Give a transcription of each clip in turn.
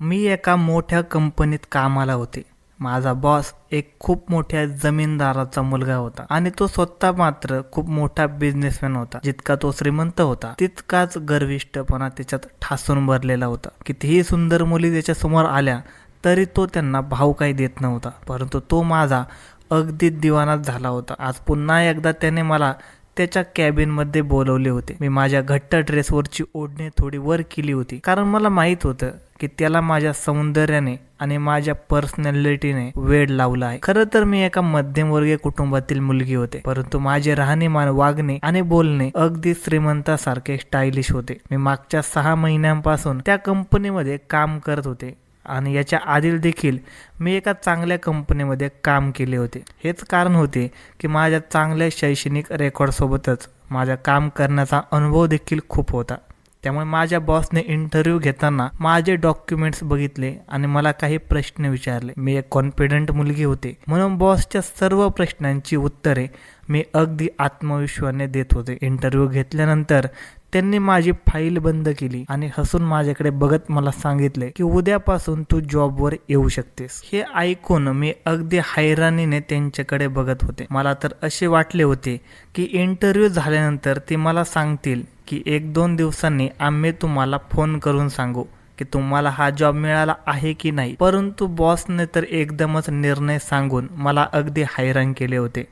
मी एका मोठ्या कंपनीत कामाला होते. माझा बॉस एक खूप मोठ्या जमीनदाराचा मुलगा होता आणि तो स्वतः मात्र खूप मोठा बिझनेसमॅन होता. जितका तो श्रीमंत होता तितकाच गर्विष्ठपणा त्याच्यात ठासून भरलेला होता. कितीही सुंदर मुली त्याच्या समोर आल्या तरी तो त्यांना भाव काही देत नव्हता. परंतु तो माझा अगदी दिवानाच झाला होता. आज पुन्हा एकदा त्याने मला त्याच्या कॅबिनमध्ये बोलवले होते. मी माझ्या घट्ट ड्रेसवरची ओढणी थोडी वर केली होती, कारण मला माहीत होतं की त्याला माझ्या सौंदर्याने आणि माझ्या पर्सनॅलिटीने वेड लावला आहे. खरं तर मी एका मध्यमवर्गीय कुटुंबातील मुलगी होते, परंतु माझे राहणीमान, वागणे आणि बोलणे अगदी श्रीमंतासारखे स्टायलिश होते. मी मागच्या 6 महिन्यांपासून त्या कंपनीमध्ये काम करत होते आणि याच्या आधी देखील मी एका चांगल्या कंपनीमध्ये काम केले होते. हेच कारण होते की माझ्या चांगल्या शैक्षणिक रेकॉर्डसोबतच माझ्या काम करण्याचा अनुभव देखील खूप होता. त्यामुळे माझ्या बॉसने इंटरव्ह्यू घेताना माझे डॉक्युमेंट्स बघितले आणि मला काही प्रश्न विचारले. मी एक कॉन्फिडंट मुलगी होते, म्हणून बॉसच्या सर्व प्रश्नांची उत्तरे मी अगदी आत्मविश्वासाने देत होते. इंटरव्ह्यू घेतल्यानंतर त्यांनी माझी फाईल बंद केली आणि हसून माझ्याकडे बघत मला सांगितले की उद्यापासून तू जॉबवर येऊ शकतेस. हे ऐकून मी अगदी हैराणीने त्यांच्याकडे बघत होते. मला तर असे वाटले होते की इंटरव्ह्यू झाल्यानंतर ते मला सांगतील की 1-2 दिवसांनी आम्ही तुम्हाला फोन करून सांगू की तुम्हाला हा जॉब मिळाला आहे की नाही. परंतु बॉसने तर एकदमच निर्णय सांगून मला अगदी हैराण केले होते.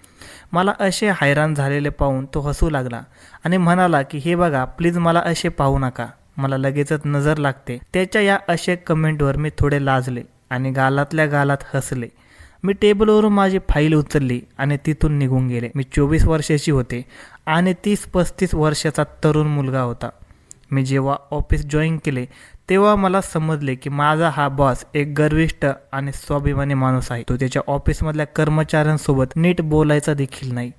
मला असे हैराण झालेले पाहून तो हसू लागला आणि म्हणाला की हे बघा, प्लीज मला असे पाहू नका, मला लगेचच नजर लागते. त्याच्या या अशा कमेंटवर मी थोडे लाजले आणि गालातल्या गालात हसले. मी टेबलवरून माझी फाईल उचलली आणि तिथून निघून गेले. मी 24 वर्षाची होते आणि 30-35 वर्षाचा तरुण मुलगा होता. मी जेव्हा ऑफिस जॉईन केले तेव्हा मला समजले की माझा हा बॉस एक गर्विष्ठ आणि स्वाभिमानी माणूस आहे. तो त्याच्या ऑफिसमधल्या कर्मचाऱ्यांसोबत नीट बोलायचा देखील नाही.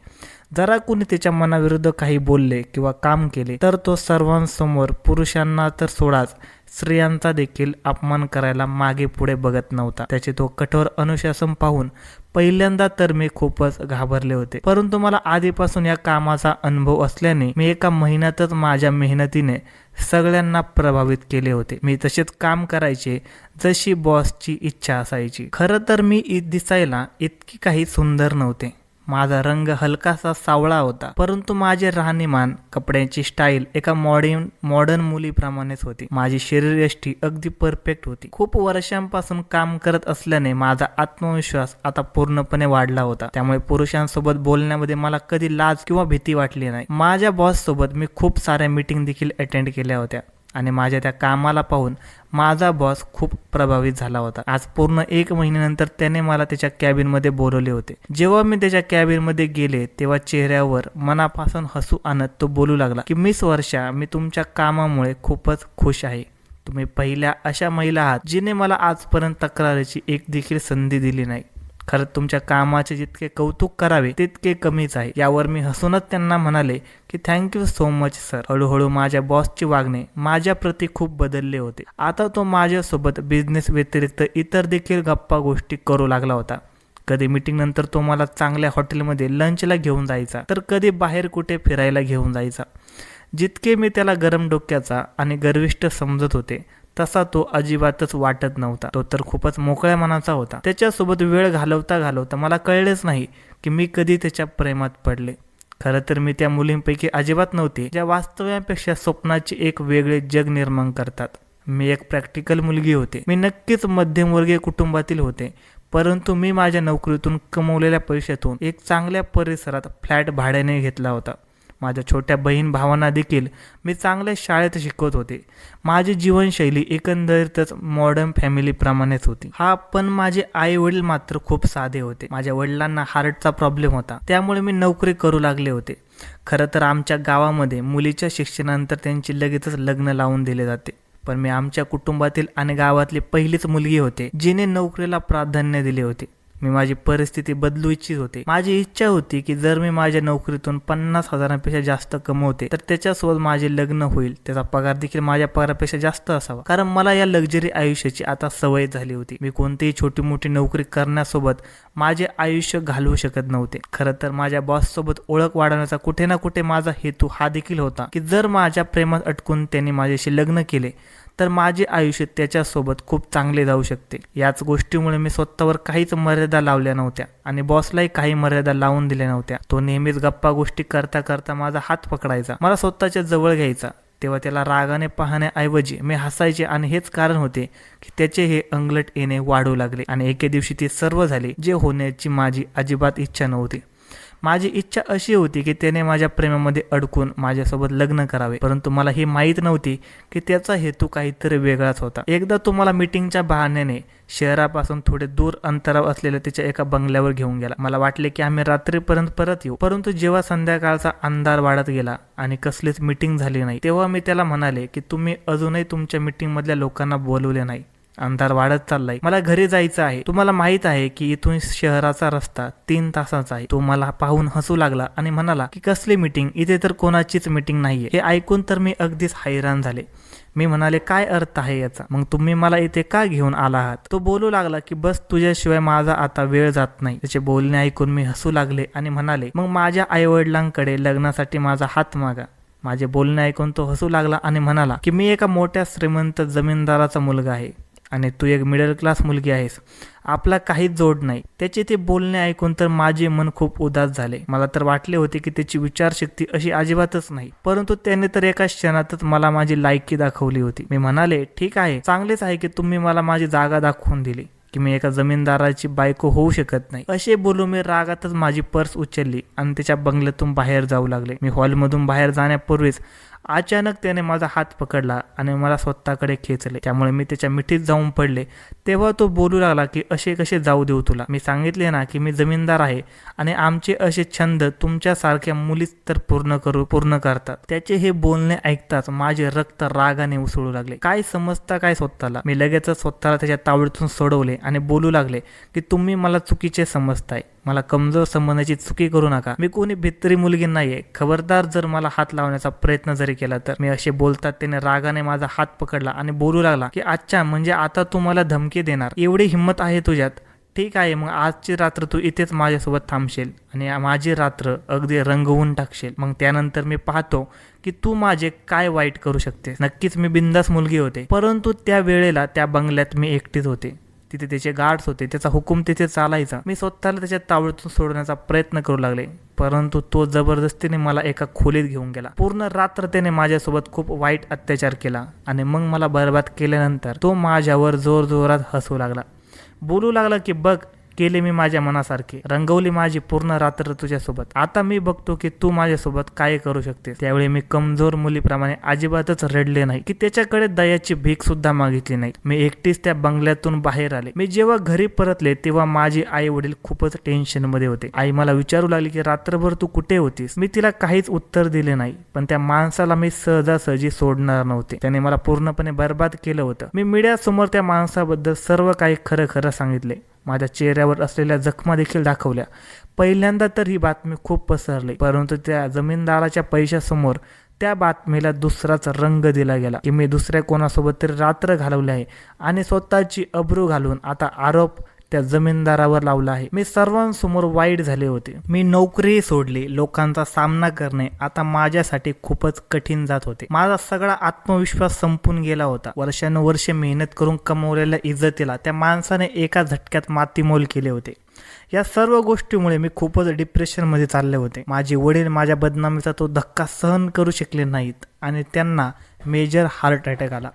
जरा कोणी त्याच्या मनाविरुद्ध काही बोलले किंवा काम केले तर तो सर्वांसमोर, पुरुषांना तर सोडाच, स्त्रियांचा देखील अपमान करायला मागे पुढे बघत नव्हता. त्याचे तो कठोर अनुशासन पाहून पहिल्यांदा तर मी खूपच घाबरले होते. परंतु मला आधीपासून या कामाचा अनुभव असल्याने मी एका महिन्यातच माझ्या मेहनतीने सगळ्यांना प्रभावित केले होते. मी तसेच काम करायचे जशी बॉसची इच्छा असायची. खरं तर मी दिसायला इतकी काही सुंदर नव्हते. माझा रंग हलकासा सावळा होता, परंतु माझे राहणीमान, कपड्यांची स्टाईल एका मॉडर्न मुलीप्रमाणेच होती. माझी शरीरयष्टी अगदी परफेक्ट होती. खूप वर्षांपासून काम करत असल्याने माझा आत्मविश्वास आता पूर्णपणे वाढला होता. त्यामुळे पुरुषांसोबत बोलण्यामध्ये मला कधी लाज किंवा भीती वाटली नाही. माझ्या बॉस सोबत मी खूप साऱ्या मीटिंग देखील अटेंड केल्या होत्या आणि माझ्या त्या कामाला पाहून माझा बॉस खूप प्रभावित झाला होता. आज पूर्ण 1 महिन्यानंतर त्याने मला त्याच्या कॅबिनमध्ये बोलवले होते. जेव्हा मी त्याच्या कॅबिनमध्ये गेले तेव्हा चेहऱ्यावर मनापासून हसू आणत तो बोलू लागला की मिस वर्षा, मी तुमच्या कामामुळे खूपच खुश आहे. तुम्ही पहिल्या अशा महिला आहात जिने मला आजपर्यंत तक्रारीची एक देखील संधी दिली नाही. खरं तुमच्या कामाचे जितके कौतुक करावे तितके कमीच आहे. यावर मी हसूनच त्यांना म्हणाले की थँक्यू सो मच सर. हळूहळू माझ्या बॉसचे वागणे माझ्या प्रती खूप बदलले होते. आता तो माझ्यासोबत बिझनेस व्यतिरिक्त इतर देखील गप्पा गोष्टी करू लागला होता. कधी मीटिंग नंतर तो मला चांगल्या हॉटेलमध्ये लंचला घेऊन जायचा, तर कधी बाहेर कुठे फिरायला घेऊन जायचा. जितके मी त्याला गरम डोक्याचा आणि गर्विष्ठ समजत होते तसा तो अजिबातच वाटत नव्हता. तो तर खूपच मोकळ्या मनाचा होता. त्याच्यासोबत वेळ घालवता घालवता मला कळलेच नाही की मी कधी त्याच्या प्रेमात पडले. खरं तर मी त्या मुलींपैकी अजिबात नव्हते ज्या वास्तव्यापेक्षा स्वप्नाचे एक वेगळे जग निर्माण करतात. मी एक प्रॅक्टिकल मुलगी होते. मी नक्कीच मध्यमवर्गीय कुटुंबातील होते, परंतु मी माझ्या नोकरीतून कमवलेल्या पैशातून एक चांगल्या परिसरात फ्लॅट भाड्याने घेतला होता. माझ्या छोट्या बहीण भावांना देखील मी चांगल्या शाळेत शिकवत होते. माझी जीवनशैली एकंदरीतच मॉडर्न फॅमिलीप्रमाणेच होती. पण माझे आई वडील मात्र खूप साधे होते. माझ्या वडिलांना हार्टचा प्रॉब्लेम होता, त्यामुळे मी नोकरी करू लागले होते. खरं तर आमच्या गावामध्ये मुलीच्या शिक्षणानंतर त्यांची लगेचच लग्न लावून दिले जाते, पण मी आमच्या कुटुंबातील आणि गावातली पहिलीच मुलगी होते जिने नोकरीला प्राधान्य दिले होते. मी माझी परिस्थिती बदलू इच्छित होते. माझी इच्छा होती की जर मी माझ्या नोकरीतून 50,000पेक्षा जास्त कमवते तर त्याच्यासोबत माझे लग्न होईल. त्याचा पगार देखील माझ्या पगारापेक्षा जास्त असावा, कारण मला या लक्झरी आयुष्याची आता सवय झाली होती. मी कोणतीही छोटी मोठी नोकरी करण्यासोबत माझे आयुष्य घालवू शकत नव्हते. खरं तर माझ्या बॉस सोबत ओळख वाढवण्याचा कुठे ना कुठे माझा हेतू हा देखील होता की जर माझ्या प्रेमात अटकून त्यांनी माझ्याशी लग्न केले तर माझे आयुष्य त्याच्यासोबत खूप चांगले जाऊ शकते. याच गोष्टीमुळे मी स्वतःवर काहीच मर्यादा लावल्या नव्हत्या आणि बॉसलाही काही मर्यादा लावून दिल्या नव्हत्या. तो नेहमीच गप्पा गोष्टी करता करता माझा हात पकडायचा, मला स्वतःच्या जवळ घ्यायचा. तेव्हा त्याला रागाने पाहण्याऐवजी मी हसायचे आणि हेच कारण होते की त्याचे हे अंगलट येणे वाढू लागले आणि एके दिवशी ते सर्व झाले जे होण्याची माझी अजिबात इच्छा नव्हती. माझी इच्छा अशी होती की त्याने माझ्या प्रेमामध्ये अडकून माझ्यासोबत लग्न करावे, परंतु मला ही माहीत नव्हती की त्याचा हेतू काहीतरी वेगळाच होता. एकदा तो मला मीटिंगच्या बहाण्याने शहरापासून थोडे दूर अंतरावर असलेल्या त्याच्या एका बंगल्यावर घेऊन गेला. मला वाटले की आम्ही रात्रीपर्यंत परत येऊ, परंतु जेव्हा संध्याकाळचा अंधार वाढत गेला आणि कसलीच मीटिंग झाली नाही, तेव्हा मी त्याला म्हणाले की तुम्ही अजूनही तुमच्या मीटिंग मधल्या लोकांना बोलवले नाही. अंधार वाढत चाललाय, मला घरी जायचं आहे. तुम्हाला माहित आहे की इथून शहराचा रस्ता 3 तासाचा आहे. तो मला पाहून हसू लागला आणि म्हणाला की कसली मीटिंग, इथे तर कोणाचीच मीटिंग नाहीये. हे ऐकून तर मी अगदीच हैराण झाले. मी म्हणाले काय अर्थ आहे याचा, मग तुम्ही मला इथे का घेऊन आला आहात? तो बोलू लागला की बस तुझ्याशिवाय माझा आता वेळ जात नाही. त्याचे बोलणे ऐकून मी हसू लागले आणि म्हणाले मग माझ्या आई वडिलांकडे लग्नासाठी माझा हात मागा. माझे बोलणे ऐकून तो हसू लागला आणि म्हणाला की मी एका मोठ्या श्रीमंत जमीनदाराचा मुलगा आहे आणि तू एक मिडल क्लास मुलगी आहेस, आपला काहीच जोड नाही. त्याचे ते बोलणे ऐकून तर माझे मन खूप उदास झाले. मला तर वाटले होते की त्याची विचारशक्ती अशी अजिबातच नाही, परंतु त्याने तर एका क्षणातच मला माझी लायकी दाखवली होती. मी म्हणाले ठीक आहे, चांगलेच आहे की तुम्ही मला माझी जागा दाखवून दिली की मी एका जमीनदाराची बायको होऊ शकत नाही. असे बोलून मी रागातच माझी पर्स उचलली आणि त्याच्या बंगल्यातून बाहेर जाऊ लागले. मी हॉलमधून बाहेर जाण्यापूर्वीच अचानक त्याने माझा हात पकडला आणि मला स्वतःकडे खेचले. त्यामुळे मी त्याच्या मिठीत जाऊन पडले. तेव्हा तो बोलू लागला की असे कसे जाऊ देऊ तुला, मी सांगितले ना की मी जमीनदार आहे आणि आमचे असे छंद तुमच्यासारख्या मुलीच तर पूर्ण करतात. त्याचे हे बोलणे ऐकताच माझे रक्त रागाने उसळू लागले. काय समजता काय स्वतःला? मी लगेचच स्वतःला त्याच्या तावडीतून सोडवले आणि बोलू लागले की तुम्ही मला चुकीचे समजताय, मला कमजोर समजण्याची चुकी करू नका. मी कोणी भित्री मुलगी नाहीये. खबरदार जर मला हात लावण्याचा प्रयत्न जरी केला तर. मी असे बोलतात त्याने रागाने माझा हात पकडला आणि बोलू लागला की अच्छा, म्हणजे आता तू मला धमकी देणार, एवढी हिंमत आहे तुझ्यात? ठीक आहे, मग आजची रात्र तू इथेच माझ्यासोबत थांबशील आणि माझी रात्र अगदी रंगवून टाकशील. मग त्यानंतर मी पाहतो की तू माझे काय वाईट करू शकतेस. नक्कीच मी बिंदास मुलगी होते, परंतु त्या वेळेला त्या बंगल्यात मी एकटीच होते. तिथे त्याचे गार्ड्स होते, त्याचा हुकूम तिथे चालायचा. मी स्वतःला त्याच्या तावडीतून सोडण्याचा प्रयत्न करू लागले, परंतु तो जबरदस्तीने मला एका खोलीत घेऊन गेला. पूर्ण रात्र त्याने माझ्यासोबत खूप वाईट अत्याचार केला आणि मग मला बर्बाद केल्यानंतर तो माझ्यावर जोरजोरात हसू लागला. बोलू लागला की बघ, केले मी माझ्या मनासारखे, रंगवली माझी पूर्ण रात्र तुझ्यासोबत. आता मी बघतो की तू माझ्यासोबत काय करू शकते. त्यावेळी मी कमजोर मुलीप्रमाणे अजिबातच रडले नाही की त्याच्याकडे दयाची भीक सुद्धा मागितली नाही. मी एकटीच त्या बंगल्यातून बाहेर आले. मी जेव्हा घरी परतले तेव्हा माझे आई वडील खूपच टेन्शन मध्ये होते. आई मला विचारू लागली की रात्रभर तू कुठे होतीस? मी तिला काहीच उत्तर दिले नाही, पण त्या माणसाला मी सहजासहजी सोडणार नव्हते. त्याने मला पूर्णपणे बर्बाद केलं होतं. मी मीडियासमोर त्या माणसाबद्दल सर्व काही खरं सांगितले. माझ्या चेहऱ्यावर असलेल्या जखमा देखील दाखवल्या. पहिल्यांदा तर ही बातमी खूप पसरली, परंतु त्या जमीनदाराच्या पैशासमोर त्या बातमीला दुसराच रंग दिला गेला की मी दुसऱ्या कोणासोबत तरी रात्र घालवली आहे आणि स्वतःची अब्रू घालून आता आरोप त्या जमीनदारावर लावला आहे. मी सर्वांसमोर वाईट झाले होते. मी नोकरी सोडली. लोकांचा सामना करणे आता माझ्यासाठी खूपच कठीण जात होते. माझा सगळा आत्मविश्वास संपून गेला होता. वर्षानुवर्षे मेहनत करून कमवलेल्या इज्जतीला त्या माणसाने एका झटक्यात मातीमोल केले होते. या सर्व गोष्टीमुळे मी खूपच डिप्रेशनमध्ये चालले होते. माझे वडील माझ्या बदनामीचा तो धक्का सहन करू शकले नाहीत आणि त्यांना मेजर हार्ट अटॅक आला.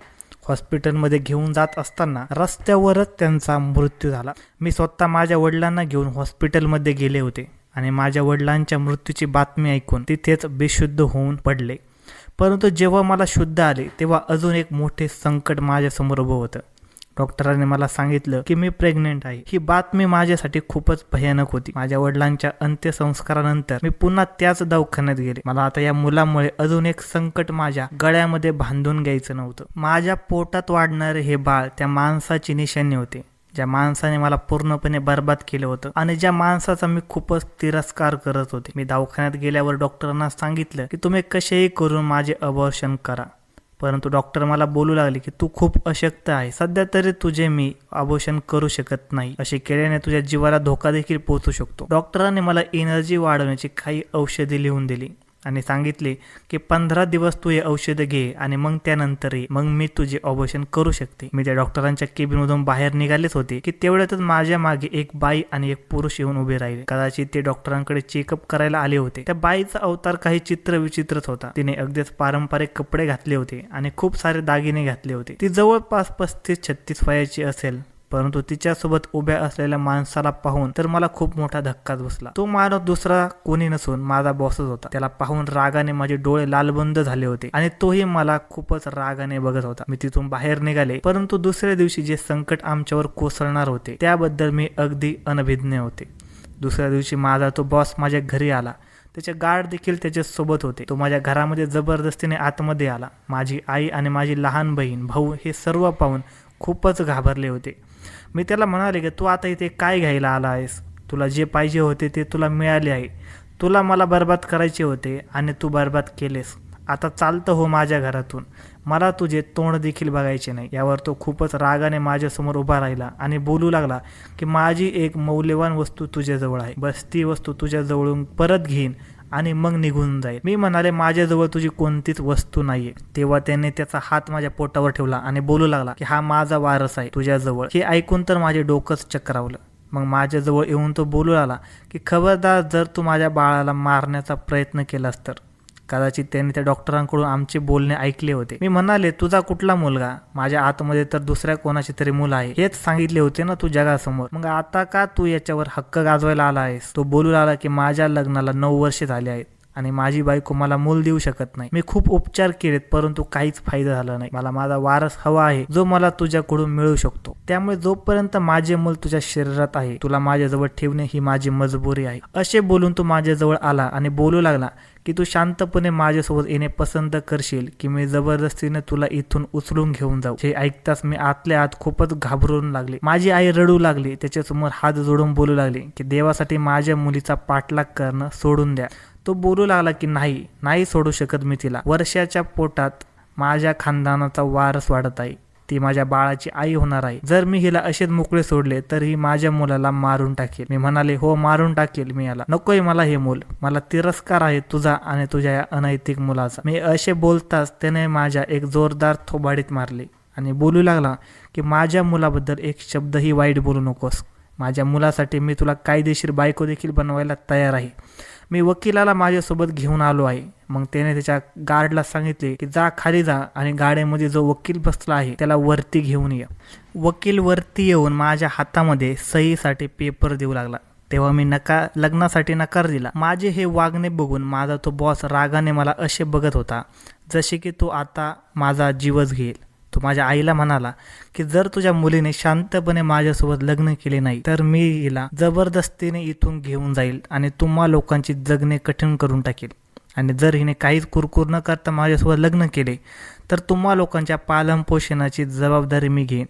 हॉस्पिटलमध्ये घेऊन जात असताना रस्त्यावरच त्यांचा मृत्यू झाला. मी स्वतः माझ्या वडिलांना घेऊन हॉस्पिटलमध्ये गेले होते आणि माझ्या वडिलांच्या मृत्यूची बातमी ऐकून तिथेच बेशुद्ध होऊन पडले. परंतु जेव्हा मला शुद्ध आले तेव्हा अजून एक मोठे संकट माझ्यासमोर उभं होतं. डॉक्टरांनी मला सांगितलं की मी प्रेग्नेंट आहे. ही बातमी माझ्यासाठी खूपच भयानक होती. माझ्या वडिलांच्या अंत्यसंस्कारानंतर मी पुन्हा त्याच दवाखान्यात गेले. मला आता या मुलामुळे अजून एक संकट माझ्या गळ्यामध्ये बांधून घ्यायचं नव्हतं. माझ्या पोटात वाढणारे हे बाळ त्या माणसाची निशाणी होते, ज्या माणसाने मला पूर्णपणे बर्बाद केलं होतं आणि ज्या माणसाचा मी खूपच तिरस्कार करत होते. मी दवाखान्यात गेल्यावर डॉक्टरांना सांगितलं की तुम्ही कसेही करून माझे अबॉर्शन करा, परंतु डॉक्टर मला बोलू लागले की तू खूप अशक्त आहे, सध्या तरी तुझे मी अबॉर्शन करू शकत नाही. असे केल्याने तुझ्या जीवाला धोका देखील पोहोचू शकतो. डॉक्टरांनी मला एनर्जी वाढवण्याची काही औषधी लिहून दिली आणि सांगितले की 15 दिवस तू हे औषधं घे आणि मग त्यानंतर ये, मग मी तुझे ऑपरेशन करू शकते. मी त्या डॉक्टरांच्या केबिनमधून बाहेर निघालेच होते की तेवढ्यातच माझ्या मागे एक बाई आणि एक पुरुष येऊन उभे राहिले. कदाचित ते डॉक्टरांकडे चेकअप करायला आले होते. त्या बाईचा अवतार काही चित्र विचित्रच होता. तिने अगदीच पारंपरिक कपडे घातले होते आणि खूप सारे दागिने घातले होते. ती जवळपास 35-36 वयाची असेल, परंतु तिच्यासोबत उभ्या असलेल्या माणसाला पाहून तर मला खूप मोठा धक्काच बसला. तो माणूस दुसरा कोणी नसून माझा बॉसच होता. त्याला पाहून रागाने माझे डोळे लालबंद झाले होते आणि तोही मला खूपच रागाने बघत होता. मी तिथून बाहेर निघाले, परंतु दुसऱ्या दिवशी जे संकट आमच्यावर कोसळणार होते त्याबद्दल मी अगदी अनभिज्ञ होते. दुसऱ्या दिवशी माझा तो बॉस माझ्या घरी आला. त्याचे गार्ड देखील त्याच्या सोबत होते. तो माझ्या घरामध्ये जबरदस्तीने आतमध्ये आला. माझी आई आणि माझी लहान बहीण, भाऊ हे सर्व पाहून खूपच घाबरले होते. मी त्याला म्हणाले की तू आता इथे काय घ्यायला आला आहेस? तुला जे पाहिजे होते ते तुला मिळाले आहे. तुला मला बर्बाद करायचे होते आणि तू बर्बाद केलेस. आता चालतं हो माझ्या घरातून. मला तुझे तोंड देखील बघायचे नाही. यावर तो खूपच रागाने माझ्यासमोर उभा राहिला आणि बोलू लागला की माझी एक मौल्यवान वस्तू तुझ्याजवळ आहे. बस ती वस्तू तुझ्याजवळून परत घेईन आणि मग निघून जाईल. मी म्हणाले माझ्याजवळ तुझी कोणतीच वस्तू नाहीये. तेव्हा त्याने त्याचा हात माझ्या पोटावर ठेवला आणि बोलू लागला की हा माझा वारस आहे तुझ्याजवळ. हे ऐकून तर माझे डोकंच चक्रावलं. मग माझ्याजवळ येऊन तो बोलू लागला की खबरदार जर तू माझ्या बाळाला मारण्याचा प्रयत्न केलास तर. कदाचित त्याने त्या डॉक्टरांकडून आमचे बोलणे ऐकले होते. मी म्हणाले तुझा कुठला मुलगा? माझ्या आतमध्ये तर दुसऱ्या कोणाची तरी मुलं आहे. हेच सांगितले होते ना तू जगासमोर. मग आता का तू याच्यावर हक्क गाजवायला आला आहेस? तो बोलू लागला की माझ्या लग्नाला 9 वर्षे झाले आहेत आणि माझी बायको मला मूल देऊ शकत नाही. मी खूप उपचार केलेत परंतु काहीच फायदा झाला नाही. मला माझा वारस हवा आहे जो मला तुझ्याकडून मिळू शकतो. त्यामुळे जोपर्यंत माझे मूल तुझ्या शरीरात आहे तुला माझ्याजवळ ठेवणे ही माझी मजबुरी आहे. असे बोलून तो माझ्याजवळ आला आणि बोलू लागला की तू शांतपणे माझ्यासोबत येणे पसंत करशील की मी जबरदस्तीने तुला इथून उचलून घेऊन जाऊ. हे ऐकताच मी आतल्या आत खूपच घाबरून लागले. माझी आई रडू लागली. त्याच्यासमोर हात जोडून बोलू लागली की देवासाठी माझ्या मुलीचा पाठलाग करणं सोडून द्या. तो बोलू लागला की नाही सोडू शकत मी तिला. वर्षाच्या पोटात माझ्या खानदानाचा वारस वाढत आहे. ती माझ्या बाळाची आई होणार आहे. जर मी हिला असेच मोकळे सोडले तर ही माझ्या मुलाला मारून टाकेल. मी म्हणाले हो मारून टाकेल मी याला. नकोय मला हे मूल. मला तिरस्कार आहे तुझा आणि तुझ्या या अनैतिक मुलाचा. मी असे बोलताच त्याने माझ्या एक जोरदार थोबाडीत मारले आणि बोलू लागला की माझ्या मुलाबद्दल एक शब्दही वाईट बोलू नकोस. माझ्या मुलासाठी मी तुला कायदेशीर बायको देखील बनवायला तयार आहे. मी वकिलाला माझ्यासोबत घेऊन आलो आहे. मग त्याने त्याच्या गार्डला सांगितले की जा खाली जा आणि गाड्यामध्ये जो वकील बसला आहे त्याला वरती घेऊन ये. वकील वरती येऊन माझ्या हातामध्ये सहीसाठी पेपर देऊ लागला. तेव्हा मी लग्नासाठी नकार दिला. माझे हे वागणे बघून माझा तो बॉस रागाने मला असे बघत होता जसे की तो आता माझा जीवच घेईल. तो माझ्या आईला म्हणाला की जर तुझ्या मुलीने शांतपणे माझ्यासोबत लग्न केले नाही तर मी हिला जबरदस्तीने इथून घेऊन जाईल आणि तुम्हा लोकांची जगणे कठीण करून टाकेल. आणि जर हिने काहीच कुरकुर न करता माझ्यासोबत लग्न केले तर तुम्हा लोकांच्या पालनपोषणाची जबाबदारी मी घेईन.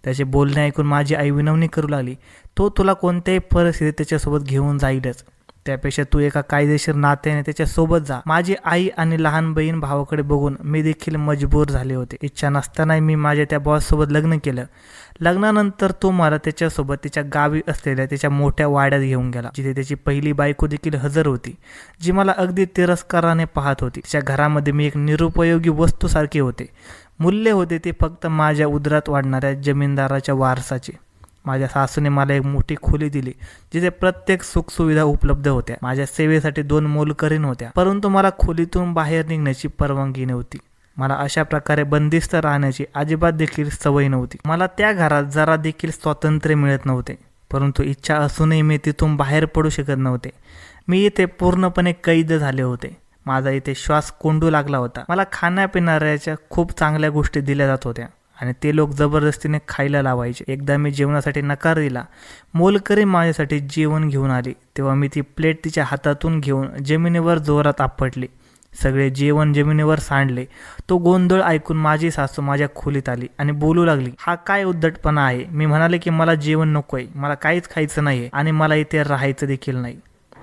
त्याचे बोलणे ऐकून माझी आई विनवणी करू लागली, तो तुला कोणत्याही परिस्थितीत त्याच्यासोबत घेऊन जाईलच. त्यापेक्षा तू एका कायदेशीर नात्याने त्याच्यासोबत जा. माझी आई आणि लहान बहीण भावाकडे बघून मी देखील मजबूर झाले होते. इच्छा नसतानाही मी माझ्या त्या बॉससोबत लग्न केलं. लग्नानंतर तो मला त्याच्यासोबत त्याच्या गावी असलेल्या त्याच्या मोठ्या वाड्यात घेऊन गेला, जिथे त्याची पहिली बायको देखील हजर होती, जी मला अगदी तिरस्काराने पाहत होती. तिच्या घरामध्ये मी एक निरुपयोगी वस्तूसारखे होते. मूल्य होते ते फक्त माझ्या उदरात वाढणाऱ्या जमीनदाराच्या वारसाचे. माझ्या सासूने मला एक मोठी खोली दिली जिथे प्रत्येक सुखसुविधा उपलब्ध होत्या. माझ्या सेवेसाठी 2 मोलकरीण होत्या, परंतु मला खोलीतून बाहेर निघण्याची परवानगी नव्हती. मला अशा प्रकारे बंदिस्त राहण्याची अजिबात देखील सवय नव्हती. मला त्या घरात जरा देखील स्वातंत्र्य मिळत नव्हते, परंतु इच्छा असूनही मी तिथून बाहेर पडू शकत नव्हते. मी इथे पूर्णपणे कैद झाले होते. माझा इथे श्वास कोंडू लागला होता. मला खाण्यापिण्याच्या खूप चांगल्या गोष्टी दिल्या जात होत्या आणि ते लोक जबरदस्तीने खायला लावायचे. एकदा मी जेवणासाठी नकार दिला. मोलकरीण माझ्यासाठी जेवण घेऊन आली तेव्हा मी ती प्लेट तिच्या हातातून घेऊन जमिनीवर जोरात आपटली. सगळे जेवण जमिनीवर सांडले. तो गोंधळ ऐकून माझी सासू माझ्या खोलीत आली आणि बोलू लागली, हा काय उद्धटपणा आहे? मी म्हणाले की मला जेवण नकोय, मला काहीच खायचं नाहीये आणि मला इथे राहायचं देखील नाही.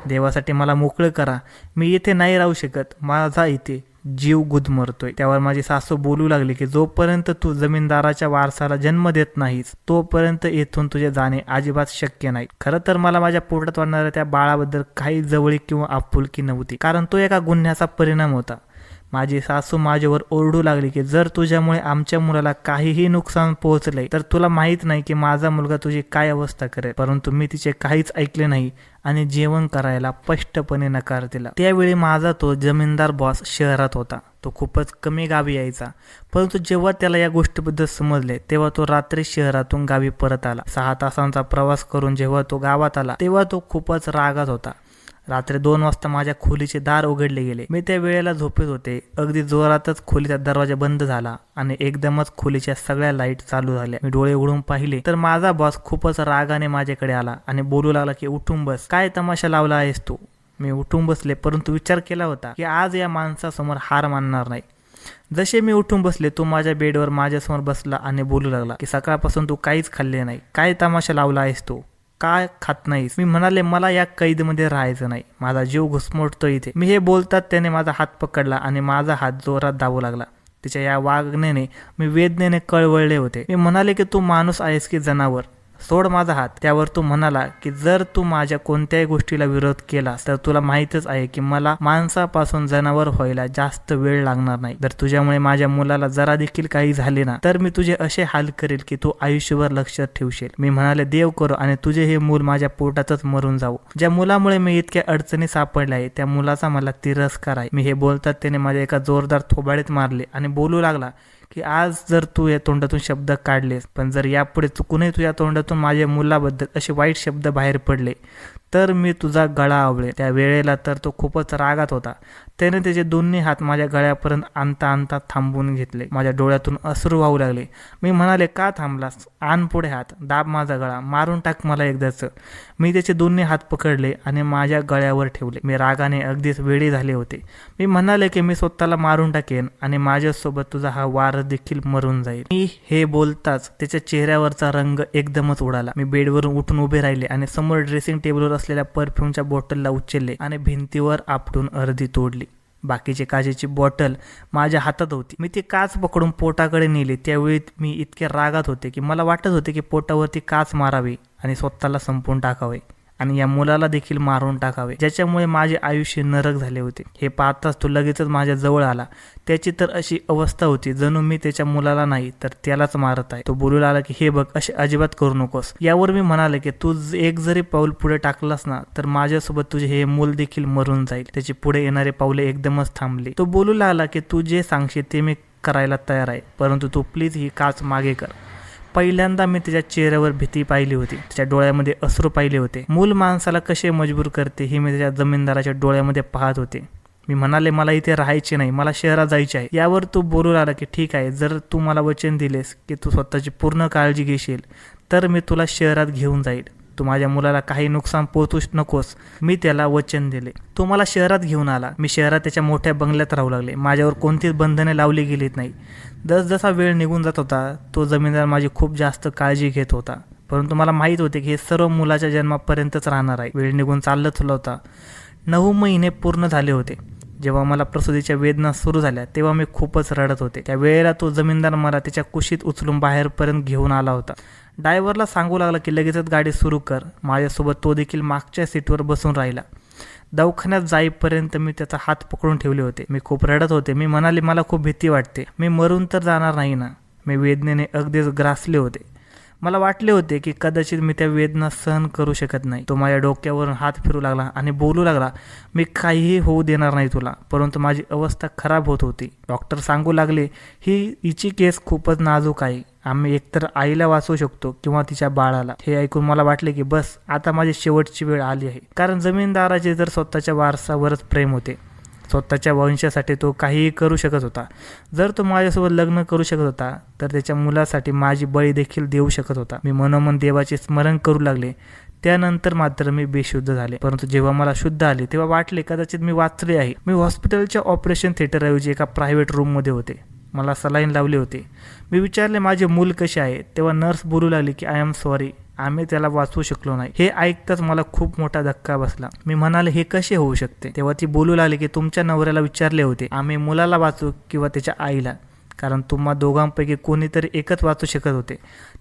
देवासाठी मला मोकळं करा. मी इथे नाही राहू शकत. माझा इथे जीव गुदमरतोय. त्यावर माझी सासू बोलू लागली की जोपर्यंत तू जमीनदाराच्या वारसाला जन्म देत नाहीस तोपर्यंत येथून तुझे जाणे अजिबात शक्य नाही. खरं तर मला माझ्या पोटात वाढणाऱ्या त्या बाळाबद्दल काही जवळीक किंवा आपुलकी नव्हती, कारण तो एका गुन्ह्याचा परिणाम होता. माझी सासू माझ्यावर ओरडू लागली की जर तुझ्यामुळे आमच्या मुलाला काहीही नुकसान पोहोचले तर तुला माहित नाही की माझा मुलगा तुझी काय अवस्था करेल. परंतु मी तिचे काहीच ऐकले नाही आणि जेवण करायला स्पष्टपणे नकार दिला. त्यावेळी माझा तो जमीनदार बॉस शहरात होता. तो खूपच कमी गावी यायचा, परंतु जेव्हा त्याला या गोष्टीबद्दल समजले तेव्हा तो रात्री शहरातून गावी परत आला. 6 तासांचा प्रवास करून जेव्हा तो गावात आला तेव्हा तो खूपच रागात होता. रात्री 2 वाजता माझ्या खोलीचे दार उघडले गेले. मी त्या वेळेला झोपेत होते. अगदी जोरातच खोलीचा दरवाजा बंद झाला आणि एकदमच खोलीच्या सगळ्या लाईट चालू झाल्या. मी डोळे उघडून पाहिले तर माझा बॉस खूपच रागाने माझ्याकडे आला आणि बोलू लागला की उठून बस, काय तमाशा लावला आहेस तू. मी उठून बसले, परंतु विचार केला होता की आज या माणसासमोर हार मानणार नाही. जसे मी उठून बसले तो माझ्या बेडवर माझ्यासमोर बसला आणि बोलू लागला की सकाळपासून तू काहीच खाल्ले नाही, काय तमाशा लावला आहेस तू, काय खात नाहीस. मी म्हणाले मला या कैदमध्ये राहायचं नाही, माझा जीव घुसमटतो इथे. मी हे बोलतात त्याने माझा हात पकडला आणि माझा हात जोरात दाबू लागला. तिच्या या वागण्याने मी वेदनेने कळवळले होते. मी म्हणाले की तू माणूस आहेस की जनावर, सोड माझा हात. त्यावर तो म्हणाला की जर तू माझ्या कोणत्याही गोष्टीला विरोध केलास तर तुला माहीतच आहे की मला माणसापासून जनावर व्हायला जास्त वेळ लागणार नाही. जर तुझ्यामुळे माझ्या मुलाला जरा देखील काही झाले ना तर मी तुझे असे हाल करेल की तू आयुष्यभर लक्षात ठेवशील. मी म्हणाले देव करो आणि तुझे हे मूल माझ्या पोटातच मरून जाऊ. ज्या मुलामुळे मी इतक्या अडचणी सापडल्या आहे त्या मुलाचा मला तिरस्कार आहे. मी हे बोलतात त्याने माझ्या एका जोरदार थोबाडीत मारले आणि बोलू लागला की आज जर तू या तोंडातून शब्द काढलेस, पण जर यापुढे चुकूनही तुझ्या तोंडातून माझ्या मुलाबद्दल असे वाईट शब्द बाहेर पडले तर मी तुझा गळा आवळे. त्या वेळेला तर तो खूपच रागात होता. त्याने त्याचे दोन्ही हात माझ्या गळ्यापर्यंत आणता थांबवून घेतले. माझ्या डोळ्यातून अश्रू वाहू लागले. मी म्हणाले का थांबलास, आण पुढे हात, दाब माझा गळा, मारून टाक मला एकदाच. मी त्याचे दोन्ही हात पकडले आणि माझ्या गळ्यावर ठेवले. मी रागाने अगदीच वेडे झाले होते. मी म्हणाले की मी स्वतःला मारून टाकेन आणि माझ्यासोबत तुझा हा वार देखील मरून जाईल. मी हे बोलताच त्याच्या चेहऱ्यावरचा रंग एकदमच उडाला. मी बेडवरून उठून उभे राहिले आणि समोर ड्रेसिंग टेबलवर असलेल्या परफ्यूमच्या बॉटलला उचलले आणि भिंतीवर आपटून अर्धी तोडली. बाकीची काचेची बॉटल माझ्या हातात होती. मी ती काच पकडून पोटाकडे नेली. त्यावेळी मी इतके रागात होते की मला वाटत होते की पोटावरती काच मारावी आणि स्वतःला संपवून टाकावे आणि या मुलाला देखील मारून टाकावे, ज्याच्यामुळे माझे आयुष्य नरक झाले होते. हे पाहताच तो लगेचच माझ्या जवळ आला. त्याची तर अशी अवस्था होती जणू मी त्याच्या मुलाला नाही तर त्यालाच मारत आहे. तो बोलू लागला की हे बघ, असे अजिबात करू नकोस. यावर मी म्हणाले की तू एक जरी पाऊल पुढे टाकलास ना तर माझ्यासोबत तुझे हे मूल देखील मरून जाईल. त्याची पुढे येणारे पावले एकदमच थांबले. तो बोलू लागला की तू जे सांगशील ते मी करायला तयार आहे, परंतु तू प्लीज ही काच मागे कर. पहिल्यांदा मी त्याच्या चेहऱ्यावर भीती पाहिली होती, त्याच्या डोळ्यामध्ये अश्रू पाहिले होते. मूल माणसाला कसे मजबूर करते हे मी त्याच्या जमीनदाराच्या डोळ्यामध्ये पाहत होते. मी म्हणाले मला इथे राहायचे नाही, मला शहरात जायचे आहे. यावर तू बोलू लागला की ठीक आहे, जर तू मला वचन दिलेस की तू स्वतःची पूर्ण काळजी घेशील तर मी तुला शहरात घेऊन जाईल. तू माझ्या मुलाला काही नुकसान पोहोचूच नकोस. मी त्याला वचन दिले. तो मला शहरात घेऊन आला. मी शहरात त्याच्या मोठ्या बंगल्यात राहू लागले. माझ्यावर कोणतीच बंधने लावली गेलीत नाही. जसजसा वेळ निघून जात होता तो जमीनदार माझी खूप जास्त काळजी घेत होता, परंतु मला माहीत होते की हे सर्व मुलाच्या जन्मापर्यंतच राहणार आहे. वेळ निघून चालत होता. 9 महिने पूर्ण झाले होते. जेव्हा मला प्रसूतीच्या वेदना सुरू झाल्या तेव्हा मी खूपच रडत होते. त्या वेळेला तो जमीनदार मला त्याच्या कुशीत उचलून बाहेरपर्यंत घेऊन आला होता. ड्रायव्हरला सांगू लागला की लगेचच गाडी सुरू कर. माझ्यासोबत तो देखील मागच्या सीटवर बसून राहिला. दवाखान्यात जाईपर्यंत मी त्याचा हात पकडून ठेवले होते. मी खूप रडत होते. मी म्हणाले मला खूप भीती वाटते, मी मरून तर जाणार नाही ना. मी वेदनेने अगदीच ग्रासले होते. मला वाटले होते की कदाचित मी त्या वेदना सहन करू शकत नाही. तो माझ्या डोक्यावरून हात फिरू लागला आणि बोलू लागला मी काहीही होऊ देणार नाही तुला. परंतु माझी अवस्था खराब होत होती. डॉक्टर सांगू लागले हिची केस खूपच नाजूक आहे, आम्ही एकतर आईला वाचवू शकतो किंवा तिच्या बाळाला. हे ऐकून मला वाटले की बस आता माझी शेवटची वेळ आली आहे. कारण जमीनदाराचे जर स्वतःच्या वारसावरच प्रेम होते, स्वतःच्या वंशासाठी तो काहीही करू शकत होता. जर तो माझ्यासोबत लग्न करू शकत होता तर त्याच्या मुलासाठी माझी बळी देखील देऊ शकत होता. मी मनोमन देवाचे स्मरण करू लागले. त्यानंतर मात्र मी बेशुद्ध झाले. परंतु जेव्हा मला शुद्ध आले तेव्हा वाटले कदाचित मी वाचले आहे. मी हॉस्पिटलच्या ऑपरेशन थिएटरऐवजी एका प्रायव्हेट रूममध्ये होते. मला सलाईन लावले होते. मी विचारले माझे मूल कसे आहे, तेव्हा नर्स बोलू लागली की आय एम सॉरी, आम्ही त्याला वाचवू शकलो नाही. हे ऐकताच मला खूप मोठा धक्का बसला. मी म्हणाले, हे कसे होऊ शकते? तेव्हा ती बोलू लागली की तुमच्या नवऱ्याला विचारले होते आम्ही मुलाला वाचू किंवा त्याच्या आईला, कारण तुम्हा दोघांपैकी कोणीतरी एकच वाचू शकत होते.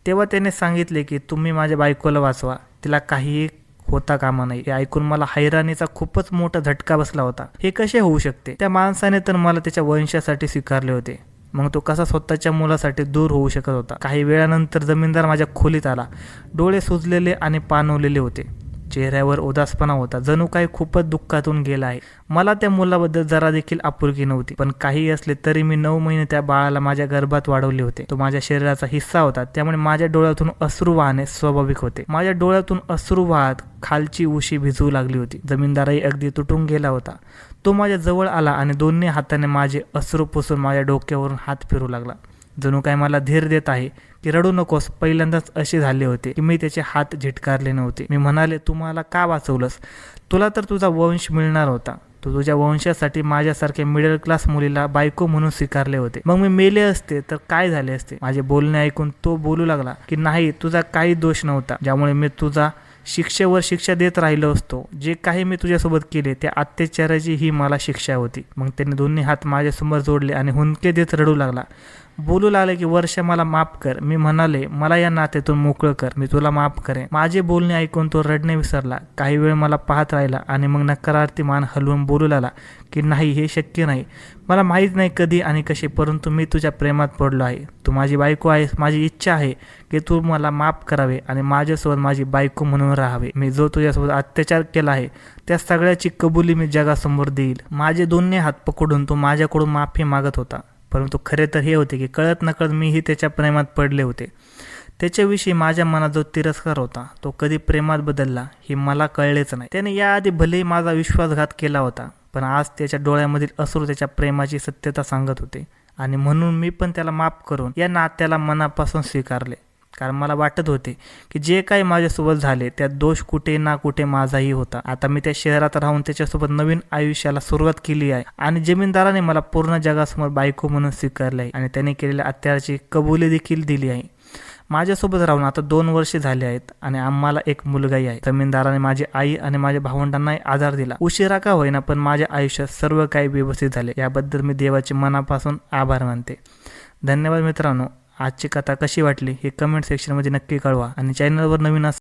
तेव्हा त्याने सांगितले की तुम्ही माझ्या बायकोला वाचवा, तिला काहीही होता कामा नाही. हे ऐकून मला हैराणीचा खूपच मोठा झटका बसला होता. हे कसे होऊ शकते? त्या माणसाने तर मला त्याच्या वंशासाठी स्वीकारले होते, मग तो कसा स्वतःच्या मुलासाठी दूर होऊ शकत होता? काही वेळानंतर जमीनदार माझ्या खोलीत आला. डोळे सुजलेले आणि पाणवलेले होते, चेहऱ्यावर उदासपणा होता, जणू काही खूपच दुःखातून गेला आहे. मला त्या मुलाबद्दल जरा देखील आपुलकी नव्हती, पण काही असले तरी मी 9 महिने त्या बाळाला माझ्या गर्भात वाढवले होते. तो माझ्या शरीराचा हिस्सा होता, त्यामुळे माझ्या डोळ्यातून अश्रू वाहणे स्वाभाविक होते. माझ्या डोळ्यातून अश्रू वाहत खालची उशी भिजवू लागली होती. जमीनदारही अगदी तुटून गेला होता. तो माझ्या जवळ आला आणि दोन्ही हाताने माझे अश्रू पुसून माझ्या डोक्यावरून हात फिरू लागला, जणू काय मला धीर देत आहे की रडू नकोस. पहिल्यांदाच असे झाले होते की मी त्याचे हात झिटकारले नव्हते. मी म्हणाले, तू मला का वाचवलंस? तुला तर तुझा वंश मिळणार होता. तू तुझ्या वंशासाठी माझ्यासारख्या मिडल क्लास मुलीला बायको म्हणून स्वीकारले होते. मग मी मेले असते तर काय झाले असते? माझे बोलणे ऐकून तो बोलू लागला की नाही, तुझा काही दोष नव्हता, ज्यामुळे मी तुझा शिक्षेवर शिक्षा देत राहिलो असतो. जे काही मी तुझ्यासोबत केले त्या अत्याचाराची ही मला शिक्षा होती. मग त्याने दोन्ही हात माझ्यासमोर जोडले आणि हुंदके देत रडू लागला. बोलू लागले की वर्ष मला माफ कर. मी म्हणाले, मला या नात्यातून मोकळं कर, मी तुला माफ करेन. माझे बोलणे ऐकून तो रडणे विसरला. काही वेळ मला पाहत राहिला आणि मग नकारार्थी मान हलवून बोलू लागला की नाही, हे शक्य नाही. मला माहीत नाही कधी आणि कसे, परंतु मी तुझ्या प्रेमात पडलो आहे. तू माझी बायको आहेस. माझी इच्छा आहे की तू मला माफ करावे आणि माझ्यासोबत माझी बायको म्हणून राहावे. मी जो तुझ्यासोबत अत्याचार केला आहे त्या सगळ्याची कबुली मी जगासमोर देईल. माझे दोन्ही हात पकडून तो माझ्याकडून माफी मागत होता, परंतु खरे तर हे होते की कळत नकळत मीही त्याच्या प्रेमात पडले होते. त्याच्याविषयी माझ्या मनात जो तिरस्कार होता तो कधी प्रेमात बदलला हे मला कळलेच नाही. त्याने याआधी भलेही माझा विश्वासघात केला होता, पण आज त्याच्या डोळ्यामधील अश्रू त्याच्या प्रेमाची सत्यता सांगत होते. आणि म्हणून मी पण त्याला माफ करून या नात्याला मनापासून स्वीकारले. कारण मला वाटत होते की जे काही माझ्यासोबत झाले त्यात दोष कुठे ना कुठे माझाही होता. आता मी त्या शहरात राहून त्याच्यासोबत नवीन आयुष्याला सुरुवात केली आहे आणि जमीनदाराने मला पूर्ण जगासमोर बायको म्हणून स्वीकारले आहे आणि त्याने केलेल्या अत्याचाराची कबुली देखील दिली आहे. माझ्यासोबत राहून आता 2 वर्षे झाले आहेत आणि आम्हाला एक मुलगाही आहे. जमीनदाराने माझी आई आणि माझ्या भावंडांनाही आधार दिला. उशिरा का होईना, पण माझ्या आयुष्यात सर्व काही व्यवस्थित झाले. याबद्दल मी देवाचे मनापासून आभार मानते. धन्यवाद मित्रांनो. आजची कथा कशी वाटली हे कमेंट सेक्शनमध्ये नक्की कळवा आणि चॅनलवर नवीन